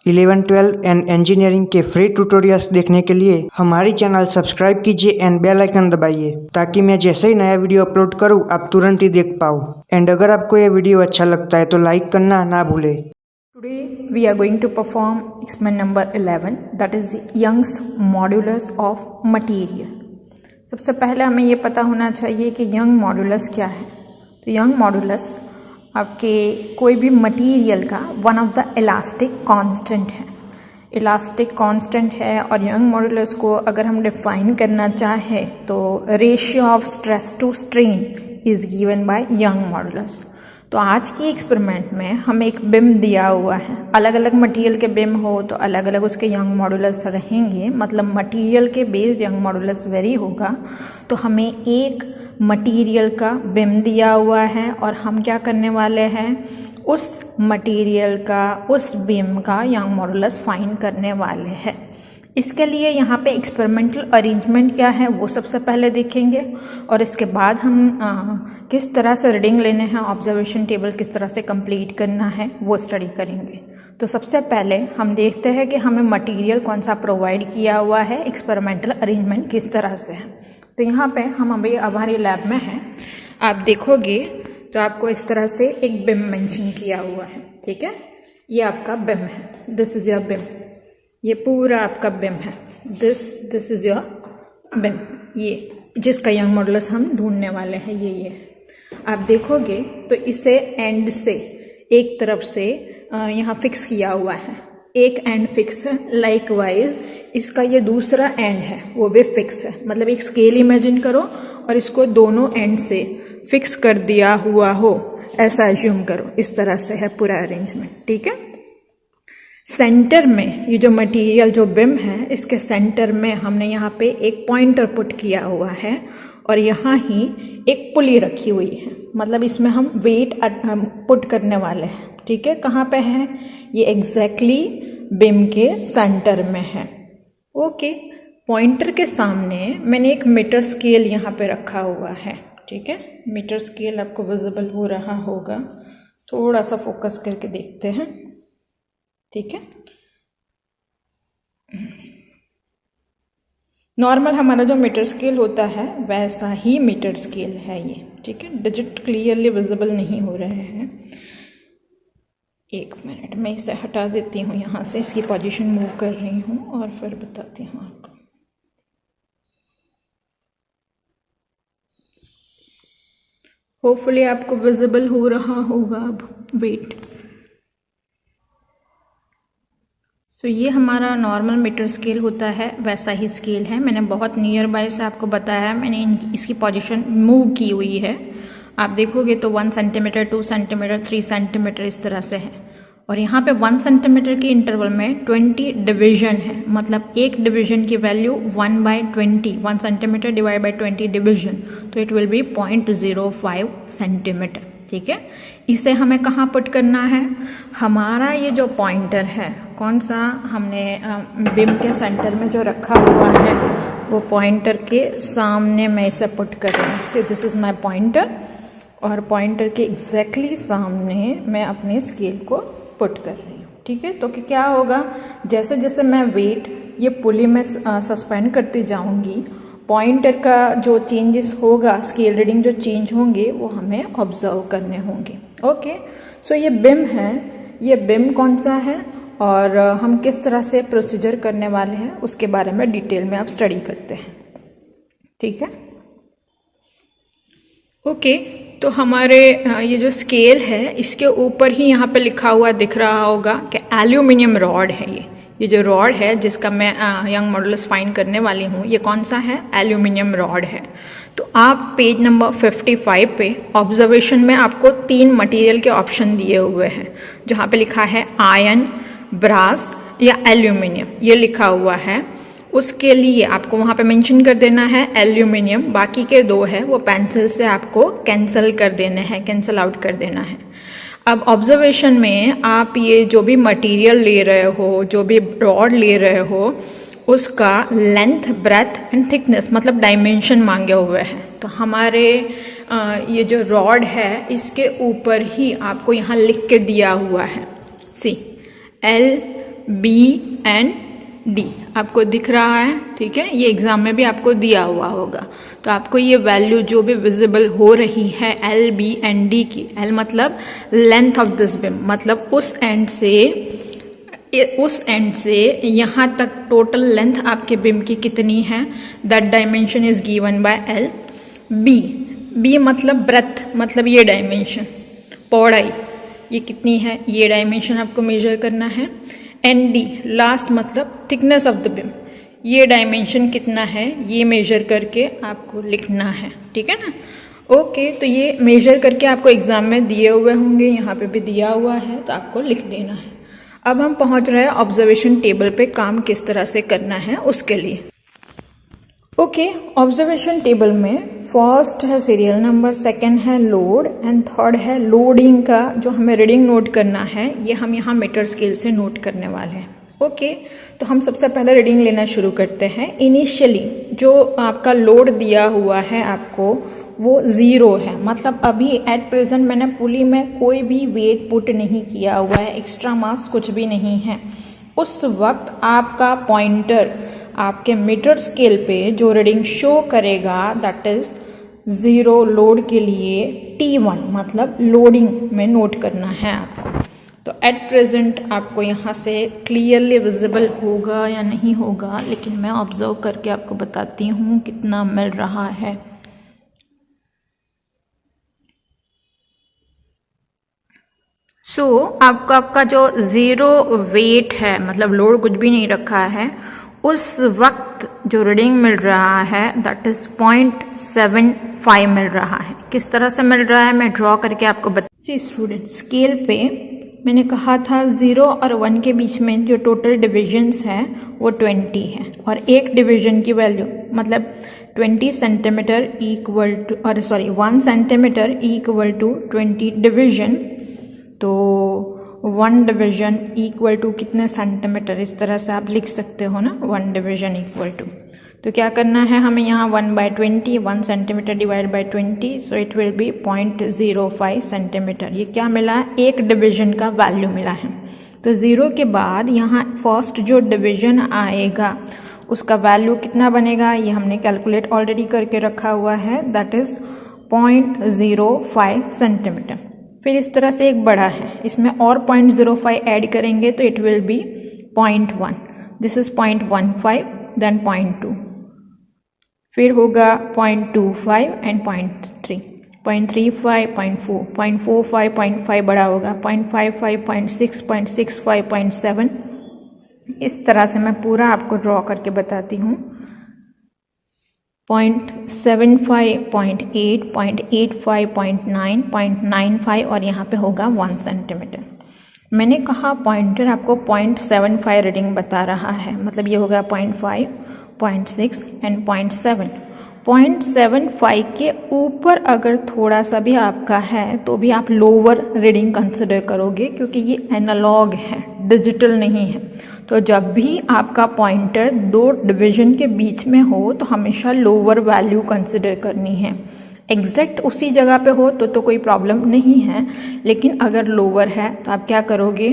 11, 12 and engineering के free tutorials देखने के लिए हमारी चैनल सब्सक्राइब कीजिए एंड बेल आइकन दबाइए ताकि मैं जैसे ही नया वीडियो अपलोड करूं आप तुरंत ही देख पाओ। एंड अगर आपको यह वीडियो अच्छा लगता है तो लाइक करना ना भूलें। Today we are going to perform experiment number 11, that is Young's modulus of material। सबसे पहले हमें ये पता होना चाहिए कि यंग मॉड्यूलस क्या है। तो यंग मॉड्यूलस आपके कोई भी मटेरियल का one of the elastic constant है। इलास्टिक कांस्टेंट है और यंग मॉड्यूलस को अगर हम डिफाइन करना चाहें तो ratio of stress to strain is given by Young modulus. तो आज की एक्सपेरिमेंट में हमें एक बिम दिया हुआ है, अलग अलग मटेरियल के बिम हो तो अलग अलग उसके यंग मॉड्यूलस रहेंगे, मतलब मटेरियल के बेस यंग मॉड्यूलस वेरी होगा। तो हमें एक मटेरियल का बिम दिया हुआ है और हम क्या करने वाले हैं, उस मटेरियल का उस बिम का यंग मॉड्यूलस फाइंड करने वाले हैं। इसके लिए यहाँ पे एक्सपेरिमेंटल अरेंजमेंट क्या है वो सबसे पहले देखेंगे और इसके बाद हम किस तरह से रीडिंग लेने हैं, ऑब्जर्वेशन टेबल किस तरह से कंप्लीट करना है वो स्टडी करेंगे। तो सबसे पहले हम देखते हैं कि हमें मटेरियल कौन सा प्रोवाइड किया हुआ है, एक्सपेरिमेंटल अरेंजमेंट किस तरह से है। तो यहाँ पे हम अभी हमारी लैब में हैं, आप देखोगे तो आपको इस तरह से एक बिम मेंशन किया हुआ है, ठीक है। ये आपका बिम है, दिस इज योर बिम, ये पूरा आपका बिम है, दिस इज योर बिम, ये जिसका यंग मॉड्यूलस हम ढूंढने वाले हैं। ये आप देखोगे तो इसे एंड से एक तरफ से यहाँ फिक्स किया हुआ है, एक एंड फिक्स है, लाइकवाइज इसका ये दूसरा एंड है वो भी फिक्स है। मतलब एक स्केल इमेजिन करो और इसको दोनों एंड से फिक्स कर दिया हुआ हो, ऐसा एज्यूम करो। इस तरह से है पूरा अरेंजमेंट, ठीक है। सेंटर में ये जो मटेरियल जो बिम है, इसके सेंटर में हमने यहाँ पे एक पॉइंटर पुट किया हुआ है और यहाँ ही एक पुली रखी हुई है, मतलब इसमें हम वेट पुट करने वाले हैं, ठीक है। कहाँ पे है ये, एग्जैक्टली बिम के सेंटर में है, ओके। पॉइंटर के सामने मैंने एक मीटर स्केल यहाँ पे रखा हुआ है, ठीक है। मीटर स्केल आपको विजिबल हो रहा होगा, थोड़ा सा फोकस करके देखते हैं, ठीक है। नॉर्मल हमारा जो मीटर स्केल होता है वैसा ही मीटर स्केल है ये, ठीक है। डिजिट क्लियरली विजिबल नहीं हो रहे हैं। एक मिनट मैं इसे हटा देती हूँ यहाँ से, इसकी पोजीशन मूव कर रही हूँ और फिर बताती हूँ आपको। होपफुली आपको विजिबल हो रहा होगा अब, वेट। सो ये हमारा नॉर्मल मीटर स्केल होता है, वैसा ही स्केल है। मैंने बहुत नियर बाय से आपको बताया, मैंने इसकी पोजीशन मूव की हुई है। आप देखोगे तो 1 सेंटीमीटर, 2 सेंटीमीटर, 3 सेंटीमीटर इस तरह से है। और यहाँ पे 1 सेंटीमीटर के इंटरवल में 20 डिवीजन है, मतलब एक डिवीजन की value 1/20, 1 centimetre divide by 20 division, तो इट विल बी 0.05 सेंटीमीटर, ठीक है। इसे हमें कहाँ पुट करना है, हमारा ये जो पॉइंटर है, कौन सा हमने बिम के सेंटर में जो रखा हुआ है वो पॉइंटर के सामने मैं इसे पुट कर रही हूँ। So this is my pointer और पॉइंटर के एग्जैक्टली सामने मैं अपने स्केल को पुट कर रही हूँ, ठीक है। तो क्या होगा, जैसे जैसे मैं वेट ये पुली में सस्पेंड करती जाऊंगी, पॉइंटर का जो चेंजेस होगा, स्केल रीडिंग जो चेंज होंगे वो हमें ऑब्जर्व करने होंगे, ओके। सो ये बिम है, ये बिम कौन सा है और हम किस तरह से प्रोसीजर करने वाले हैं उसके बारे में डिटेल में आप स्टडी करते हैं, ठीक है, ओके। तो हमारे ये जो स्केल है इसके ऊपर ही यहाँ पे लिखा हुआ दिख रहा होगा कि एल्यूमिनियम रॉड है। ये जो रॉड है जिसका मैं यंग मॉड्यूलस फाइंड करने वाली हूँ, ये कौन सा है, एल्यूमिनियम रॉड है। तो आप पेज नंबर 55 पे ऑब्जर्वेशन में आपको 3 मटेरियल के ऑप्शन दिए हुए हैं, जहाँ पे लिखा है आयरन, ब्रास या एल्यूमिनियम, ये लिखा हुआ है। उसके लिए आपको वहाँ पे मेंशन कर देना है एल्यूमिनियम, बाकी के 2 है वो पेंसिल से आपको कैंसिल कर देने हैं, कैंसिल आउट कर देना है। अब ऑब्जर्वेशन में आप ये जो भी मटेरियल ले रहे हो, जो भी रॉड ले रहे हो, उसका लेंथ, ब्रेथ एंड थिकनेस मतलब डायमेंशन मांगे हुए हैं। तो हमारे ये जो रॉड है इसके ऊपर ही आपको यहाँ लिख के दिया हुआ है, सी L बी एंड डी आपको दिख रहा है, ठीक है। ये एग्जाम में भी आपको दिया हुआ होगा, तो आपको ये वैल्यू जो भी विजिबल हो रही है एल, बी एंड डी की, एल मतलब लेंथ ऑफ दिस बिम, मतलब उस एंड से यहाँ तक टोटल लेंथ आपके बिम की कितनी है, that dimension is given by L. B मतलब ब्रेथ, मतलब ये डायमेंशन, पौड़ाई ये कितनी है, ये डायमेंशन आपको मेजर करना है। एंड डी लास्ट मतलब थिकनेस ऑफ द बिम, ये डायमेंशन कितना है ये मेजर करके आपको लिखना है, ठीक है ना। ओके, तो ये मेजर करके आपको एग्जाम में दिए हुए होंगे, यहाँ पे भी दिया हुआ है, तो आपको लिख देना है। अब हम पहुँच रहे हैं ऑब्जर्वेशन टेबल पे काम किस तरह से करना है उसके लिए। ओके, ऑब्जर्वेशन टेबल में फर्स्ट है सीरियल नंबर, सेकंड है लोड एंड थर्ड है लोडिंग का जो हमें रीडिंग नोट करना है, ये हम यहाँ मीटर स्केल से नोट करने वाले हैं। ओके, तो हम सबसे पहले रीडिंग लेना शुरू करते हैं। इनिशियली जो आपका लोड दिया हुआ है आपको वो 0 है, मतलब अभी एट प्रेजेंट मैंने पुली में कोई भी वेट पुट नहीं किया हुआ है, एक्स्ट्रा मास कुछ भी नहीं है। उस वक्त आपका पॉइंटर आपके मीटर स्केल पे जो रीडिंग शो करेगा दैट इज 0 लोड के लिए T1, मतलब लोडिंग में नोट करना है आपको। तो एट प्रेजेंट आपको यहाँ से क्लियरली विजिबल होगा या नहीं होगा, लेकिन मैं ऑब्जर्व करके आपको बताती हूँ कितना मिल रहा है। आपका जो 0 वेट है, मतलब लोड कुछ भी नहीं रखा है, उस वक्त जो रीडिंग मिल रहा है दैट इज 0.75 मिल रहा है। किस तरह से मिल रहा है मैं ड्रॉ करके आपको सी स्टूडेंट, स्केल पे मैंने कहा था 0 और 1 के बीच में जो टोटल डिविजन्स है वो 20 है, और एक डिवीजन की वैल्यू मतलब 20 centimetre equal to 1 centimetre equal to 20 division. तो 1 डिवीजन इक्वल टू कितने सेंटीमीटर, इस तरह से आप लिख सकते हो ना, 1 डिवीजन इक्वल टू। तो क्या करना है हमें यहाँ 1/20, 1 centimetre divide by 20, so it will B 0.05 centimetre. ये क्या मिला है, एक डिवीजन का वैल्यू मिला है। तो 0 के बाद यहाँ फर्स्ट जो डिवीजन आएगा उसका वैल्यू कितना बनेगा, ये हमने कैलकुलेट ऑलरेडी करके रखा हुआ है, दैट इज 0.05 सेंटीमीटर। फिर इस तरह से एक बड़ा है, इसमें और 0.05 ऐड करेंगे तो it will be 0.1, this is 0.15, then 0.2, फिर होगा 0.25 एंड 0.3, 0.35, 0.4, 0.45, 0.5 बड़ा होगा, 0.55, 0.6, 0.65, 0.7। इस तरह से मैं पूरा आपको ड्रॉ करके बताती हूँ। 0.75, 0.8, 0.85, 0.9, 0.95 और यहाँ पे होगा 1 सेंटीमीटर। मैंने कहा पॉइंटर आपको 0.75 रीडिंग बता रहा है, मतलब ये होगा 0.5, 0.6 एंड 0.7। 0.75 के ऊपर अगर थोड़ा सा भी आपका है तो भी आप लोअर रीडिंग कंसिडर करोगे, क्योंकि ये एनालॉग है, डिजिटल नहीं है। तो जब भी आपका पॉइंटर 2 डिवीजन के बीच में हो तो हमेशा लोअर वैल्यू कंसिडर करनी है। एग्जैक्ट उसी जगह पे हो तो कोई प्रॉब्लम नहीं है, लेकिन अगर लोअर है तो आप क्या करोगे,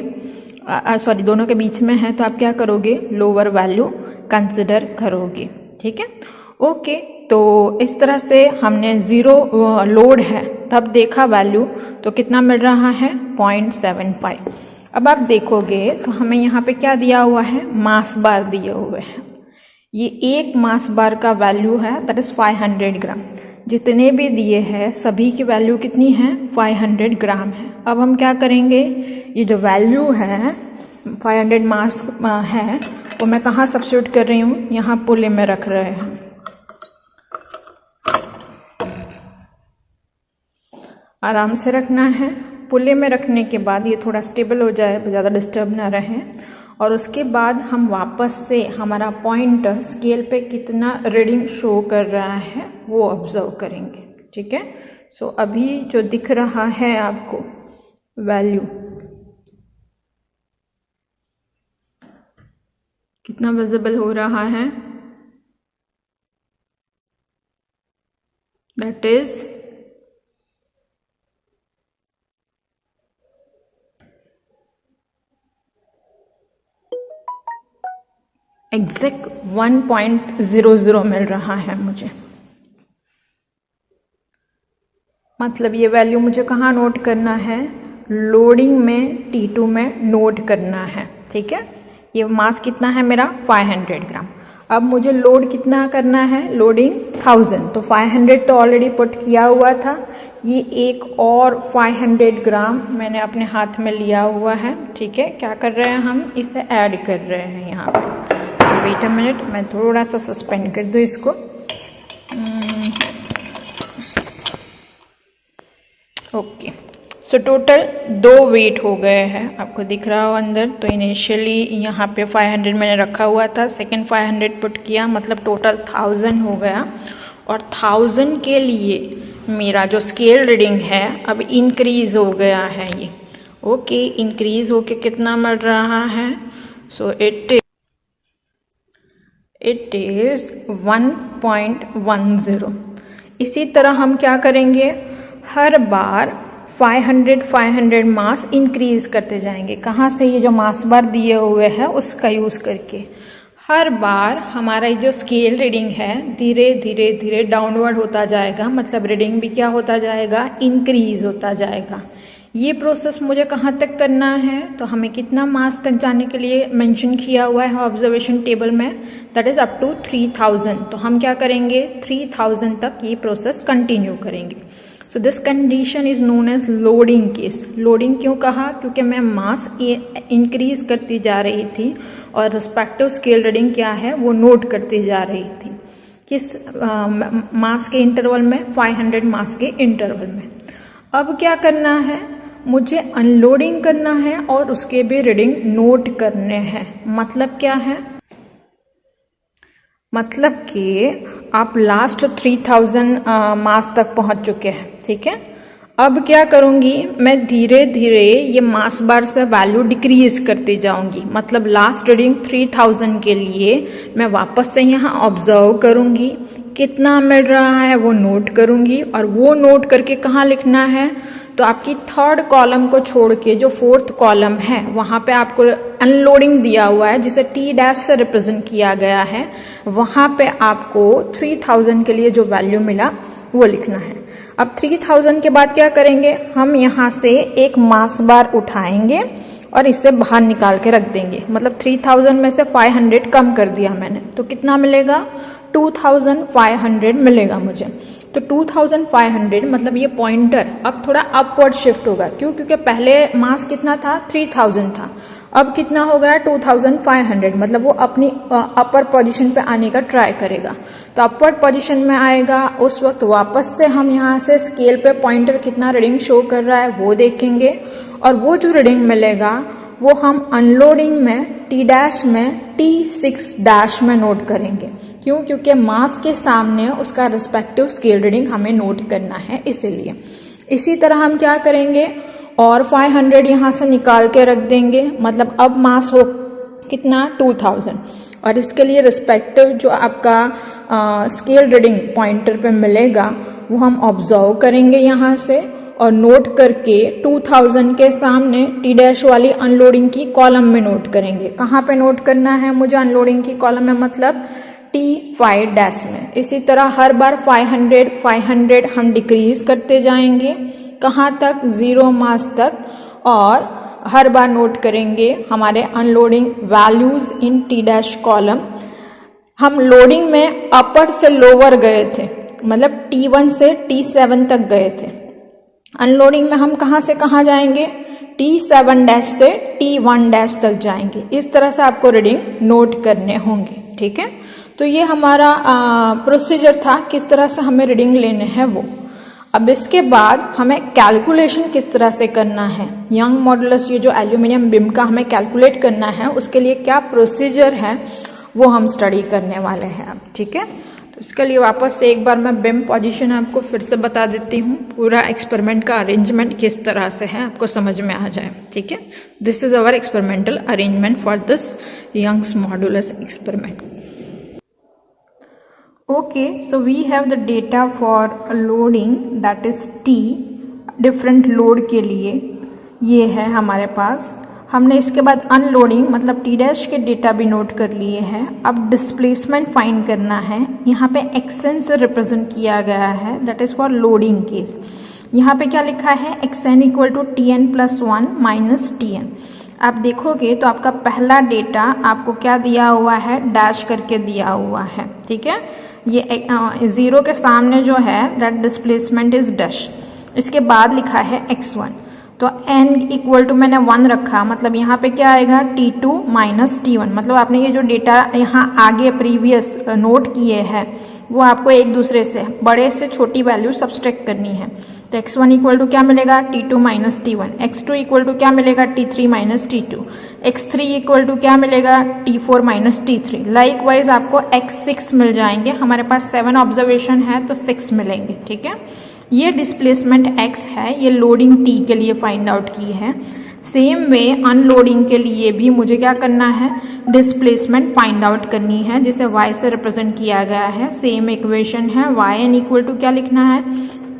दोनों के बीच में है तो आप क्या करोगे, लोअर वैल्यू कंसिडर करोगे, ठीक है। ओके, तो इस तरह से हमने 0 लोड है तब देखा वैल्यू, तो कितना मिल रहा है 0.75। अब आप देखोगे तो हमें यहाँ पे क्या दिया हुआ है, मास बार दिए हुए हैं। ये एक मास बार का वैल्यू है दैट इज 500 ग्राम। जितने भी दिए हैं सभी की वैल्यू कितनी है, 500 ग्राम है। अब हम क्या करेंगे, ये जो वैल्यू है 500 मास है वो मैं कहाँ सब्स्टिट्यूट कर रही हूँ, यहाँ पुले में रख रहे हैं। आराम से रखना है, पुले में रखने के बाद ये थोड़ा स्टेबल हो जाए, ज़्यादा डिस्टर्ब ना रहे, और उसके बाद हम वापस से हमारा पॉइंटर स्केल पे कितना रीडिंग शो कर रहा है वो ऑब्जर्व करेंगे, ठीक है। सो अभी जो दिख रहा है आपको वैल्यू कितना विजिबल हो रहा है, दैट इज एग्जैक्ट 1.00 मिल रहा है मुझे। मतलब ये वैल्यू मुझे कहाँ नोट करना है, लोडिंग में T2 में नोट करना है। ठीक है, ये मास कितना है मेरा 500 ग्राम। अब मुझे लोड कितना करना है, लोडिंग 1000, तो 500 तो ऑलरेडी पुट किया हुआ था। ये एक और 500 ग्राम मैंने अपने हाथ में लिया हुआ है। ठीक है, क्या कर रहे हैं हम, इसे ऐड कर रहे हैं यहाँ पे। सो वेट अ मिनट, मैं थोड़ा सा सस्पेंड कर दूँ इसको। ओके, सो टोटल 2 वेट हो गए हैं, आपको दिख रहा हो अंदर। तो इनिशियली यहाँ पे 500 मैंने रखा हुआ था, सेकंड 500 पुट किया, मतलब टोटल 1000 हो गया। और 1000 के लिए मेरा जो स्केल रीडिंग है अब इंक्रीज हो गया है ये। ओके, इंक्रीज होके कितना मिल रहा है, सो इट इज 1.10। इसी तरह हम क्या करेंगे, हर बार 500 मास इंक्रीज करते जाएंगे। कहाँ से, ये जो मास बार दिए हुए हैं उसका यूज़ करके हर बार हमारा जो स्केल रीडिंग है धीरे धीरे धीरे डाउनवर्ड होता जाएगा। मतलब रीडिंग भी क्या होता जाएगा, इंक्रीज होता जाएगा। ये प्रोसेस मुझे कहाँ तक करना है, तो हमें कितना मास तक जाने के लिए मेंशन किया हुआ है ऑब्जर्वेशन टेबल में, दैट इज अप टू 3000। तो हम क्या करेंगे, 3000 तक ये प्रोसेस कंटिन्यू करेंगे। So this condition is known as loading case. Loading क्यों कहा, क्योंकि मैं मास इंक्रीज करती जा रही थी और रिस्पेक्टिव स्केल रीडिंग क्या है वो नोट करती जा रही थी। किस मास के इंटरवल में, 500 मास के इंटरवल में। अब क्या करना है, मुझे अनलोडिंग करना है और उसके भी रीडिंग नोट करने हैं। मतलब क्या है, मतलब कि आप लास्ट 3000 मास तक पहुंच चुके हैं। ठीक है, अब क्या करूंगी, मैं धीरे धीरे ये मास बार से वैल्यू डिक्रीज करती जाऊंगी। मतलब लास्ट रीडिंग 3000 के लिए मैं वापस से यहाँ ऑब्जर्व करूंगी, कितना मिल रहा है वो नोट करूंगी। और वो नोट करके कहाँ लिखना है, तो आपकी थर्ड कॉलम को छोड़ के जो फोर्थ कॉलम है वहाँ पे आपको अनलोडिंग दिया हुआ है जिसे T' से रिप्रेजेंट किया गया है। वहाँ पे आपको 3000 के लिए जो वैल्यू मिला वो लिखना है। अब 3000 के बाद क्या करेंगे, हम यहाँ से एक मास बार उठाएंगे और इसे बाहर निकाल के रख देंगे। मतलब 3000 में से 500 कम कर दिया मैंने, तो कितना मिलेगा, 2500 मिलेगा मुझे। तो 2500 मतलब ये पॉइंटर अब थोड़ा अपवर्ड शिफ्ट होगा। क्यों, क्योंकि पहले मास कितना था, 3000 था, अब कितना हो गया 2500। मतलब वो अपनी अपर पोजीशन पे आने का ट्राई करेगा। तो अपवर्ड पोजीशन में आएगा, उस वक्त वापस से हम यहाँ से स्केल पे पॉइंटर कितना रीडिंग शो कर रहा है वो देखेंगे। और वो जो रीडिंग मिलेगा वो हम अनलोडिंग में T' में T6' में नोट करेंगे। क्यों, क्योंकि मास के सामने उसका रिस्पेक्टिव स्केल रीडिंग हमें नोट करना है, इसीलिए। इसी तरह हम क्या करेंगे, और 500 यहाँ से निकाल के रख देंगे। मतलब अब मास हो कितना, 2000। और इसके लिए रिस्पेक्टिव जो आपका स्केल रीडिंग पॉइंटर पे मिलेगा वो हम ऑब्जर्व करेंगे यहाँ से और नोट करके 2000 के सामने T' वाली अनलोडिंग की कॉलम में नोट करेंगे। कहाँ पे नोट करना है मुझे अनलोडिंग की कॉलम में, मतलब T5' में। इसी तरह हर बार 500 हम डिक्रीज करते जाएंगे, कहाँ तक, 0 मास तक। और हर बार नोट करेंगे हमारे unloading values in T' column. हम लोडिंग में अपर से लोअर गए थे, मतलब T1 से T7 तक गए थे। अनलोडिंग में हम कहाँ से कहाँ जाएंगे, T7' से T1' तक जाएंगे। इस तरह से आपको रीडिंग नोट करने होंगे। ठीक है, तो ये हमारा प्रोसीजर था, किस तरह से हमें रीडिंग लेने हैं वो। अब इसके बाद हमें कैलकुलेशन किस तरह से करना है, यंग मॉडुलस, ये जो एल्यूमिनियम बिम का हमें कैलकुलेट करना है उसके लिए क्या प्रोसीजर है वो हम स्टडी करने वाले हैं अब। ठीक है, तो इसके लिए वापस से एक बार मैं बिम पोजीशन आपको फिर से बता देती हूँ, पूरा एक्सपेरिमेंट का अरेंजमेंट किस तरह से है आपको समझ में आ जाए। ठीक है, this is our experimental arrangement for this Young's modulus experiment. Okay, so we have the data for loading, that is T, different load के लिए ये है हमारे पास। हमने इसके बाद अनलोडिंग मतलब टी डैश के डेटा भी नोट कर लिए हैं। अब डिस्प्लेसमेंट फाइंड करना है। यहाँ पे एक्सएन से रिप्रेजेंट किया गया है, that is for loading case. यहाँ पे क्या लिखा है, x n equal to t n plus one minus t n. आप देखोगे तो आपका पहला डेटा आपको क्या दिया हुआ है, डैश करके दिया हुआ है, ठीक है। ये जीरो के सामने जो है दैट डिस्प्लेसमेंट इज डैश। इसके बाद लिखा है x1, तो n इक्वल टू मैंने 1 रखा, मतलब यहाँ पे क्या आएगा t2 माइनस t1। मतलब आपने ये जो डेटा यहाँ आगे प्रीवियस नोट किए हैं वो आपको एक दूसरे से बड़े से छोटी वैल्यू सब्सट्रैक्ट करनी है। तो x1 इक्वल टू क्या मिलेगा, t2 minus t1। x2 equal to क्या मिलेगा, t3 minus t2। x3 equal to क्या मिलेगा, t4 minus t3। Like wise आपको x6 मिल जाएंगे। हमारे पास 7 ऑब्जर्वेशन है तो 6 मिलेंगे, ठीक है। ये डिस्प्लेसमेंट x है, ये लोडिंग t के लिए फाइंड आउट की है। सेम वे अनलोडिंग के लिए भी मुझे क्या करना है, डिस्प्लेसमेंट फाइंड आउट करनी है, जिसे y से रिप्रेजेंट किया गया है। सेम इक्वेशन है, y n इक्वल टू क्या लिखना है,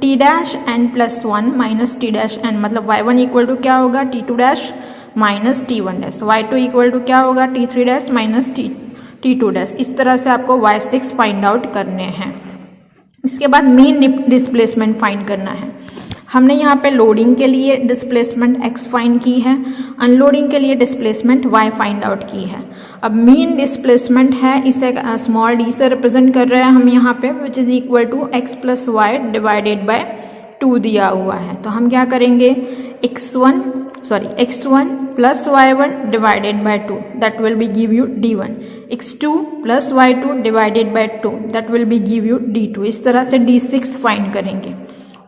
t dash n plus one minus t dash n. मतलब y1 इक्वल टू क्या होगा, t2 dash minus t1 dash. y2 equal to क्या होगा, t3 dash minus t2 dash. इस तरह से आपको y6 फाइंड आउट करने हैं। इसके बाद मेन डिस्प्लेसमेंट फाइंड करना है। हमने यहाँ पे लोडिंग के लिए डिस्प्लेसमेंट x फाइंड की है, अनलोडिंग के लिए डिस्प्लेसमेंट y फाइंड आउट की है। अब मेन डिस्प्लेसमेंट है, इसे स्मॉल d से रिप्रेजेंट कर रहे हैं हम यहाँ पे, which is equal to x प्लस वाई डिवाइडेड बाय 2 दिया हुआ है। तो हम क्या करेंगे, x1 प्लस y1 divided by 2 that will be give you d1, x2 plus y2 divided by 2 that will be give you d2। इस तरह से d6 फाइंड करेंगे।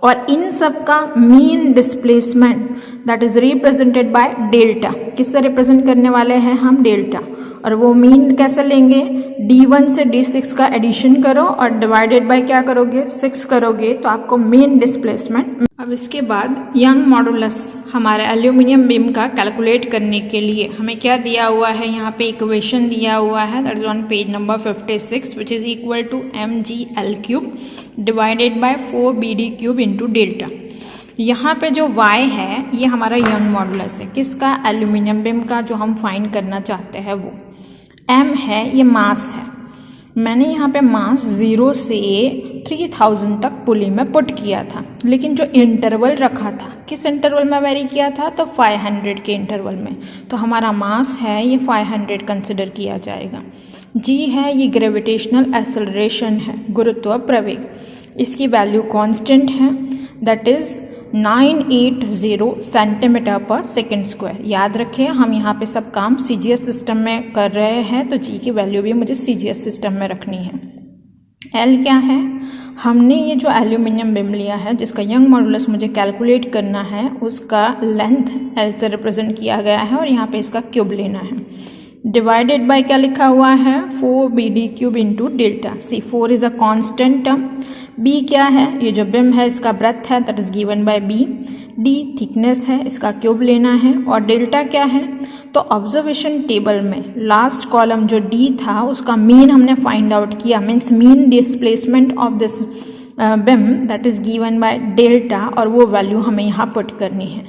और इन सब का mean displacement that is represented by delta. किससे रिप्रेजेंट करने वाले हैं हम, डेल्टा। और वो मीन कैसे लेंगे, d1 से d6 का एडिशन करो और डिवाइडेड बाय क्या करोगे, 6 करोगे, तो आपको मेन डिस्प्लेसमेंट। अब इसके बाद यंग मॉडुलस हमारे एल्यूमिनियम बीम का कैलकुलेट करने के लिए हमें क्या दिया हुआ है, यहाँ पे इक्वेशन दिया हुआ है, that is on page number 56, which is equal to mgl cube divided by 4bd cube into delta. यहाँ पे जो y है ये हमारा यंग मॉडुलस है, किसका, एल्यूमिनियम बीम का, जो हम फाइंड करना चाहते हैं वो। m है, ये मास है। मैंने यहाँ पे मास 0 से 3000 तक पुली में पुट किया था, लेकिन जो इंटरवल रखा था, किस इंटरवल में वेरी किया था, तो 500 के इंटरवल में। तो हमारा मास है ये 500 कंसिडर किया जाएगा। g है, ये ग्रेविटेशनल एक्सेलरेशन है, गुरुत्व प्रवेग। इसकी वैल्यू कांस्टेंट है, दैट इज 980 सेंटीमीटर पर सेकेंड स्क्वायर। याद रखें हम यहाँ पे सब काम CGS सिस्टम में कर रहे हैं, तो g की वैल्यू भी मुझे CGS सिस्टम में रखनी है। L क्या है, हमने ये जो एल्यूमिनियम बीम लिया है जिसका यंग मॉडुलस मुझे कैलकुलेट करना है, उसका लेंथ L से रिप्रेजेंट किया गया है और यहाँ पे इसका क्यूब लेना है। डिवाइडेड बाय क्या लिखा हुआ है, 4bd cube into delta. C 4 is a constant term. b क्या है, ये जो बिम है इसका ब्रेथ है, that is given bye b। d thickness है, इसका क्यूब लेना है। और डेल्टा क्या है, तो ऑब्जर्वेशन टेबल में लास्ट कॉलम जो d था उसका मीन हमने फाइंड आउट किया, means mean displacement of this beam that is given by delta, और वो वैल्यू हमें यहाँ पुट करनी है।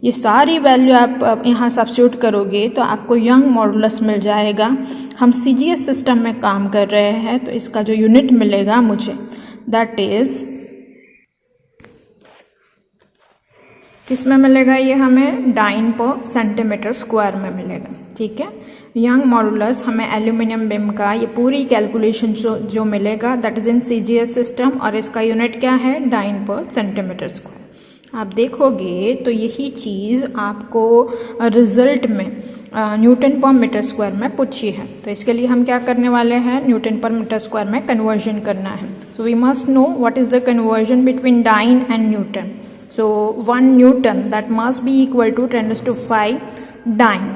ये सारी वैल्यू आप यहाँ सब्स्टिट्यूट करोगे तो आपको यंग मॉडुलस मिल जाएगा। हम CGS सिस्टम में काम कर रहे हैं तो इसका जो यूनिट मिलेगा मुझे, दैट इज किस में मिलेगा, ये हमें डाइन पर सेंटीमीटर स्क्वायर में मिलेगा, ठीक है। यंग मॉडुलस हमें एल्यूमिनियम बिम का ये पूरी कैलकुलेशन जो मिलेगा that is in CGS system, और इसका यूनिट क्या है, डाइन पर सेंटीमीटर स्क्वायर। आप देखोगे तो यही चीज़ आपको रिजल्ट में न्यूटन पर मीटर स्क्वायर में पूछी है। तो इसके लिए हम क्या करने वाले हैं, न्यूटन पर मीटर स्क्वायर में कन्वर्जन करना है। So we must know what is the conversion between dyne and newton. सो 1 newton that must be equal to 10⁵ dyne,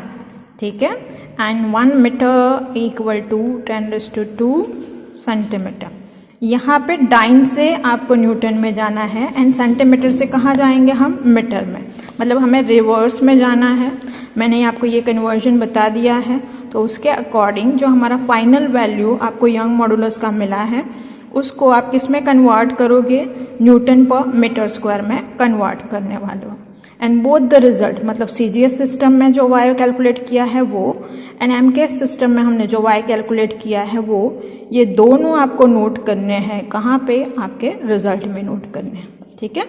ठीक है, and 1 metre equal to 10⁵ centimetre. यहाँ पे डाइन से आपको न्यूटन में जाना है एंड सेंटीमीटर से कहाँ जाएंगे हम, मीटर में, मतलब हमें रिवर्स में जाना है। मैंने आपको ये कन्वर्जन बता दिया है, तो उसके अकॉर्डिंग जो हमारा फाइनल वैल्यू आपको यंग मॉडुलस का मिला है उसको आप किस में कन्वर्ट करोगे, न्यूटन पर मीटर स्क्वायर में कन्वर्ट करने वाले हो। एंड बोथ द रिजल्ट, मतलब CGS सिस्टम में जो y कैलकुलेट किया है वो एंड MKS सिस्टम में हमने जो y कैलकुलेट किया है वो, ये दोनों आपको नोट करने हैं। कहाँ पे? आपके रिजल्ट में नोट करने हैं। ठीक है।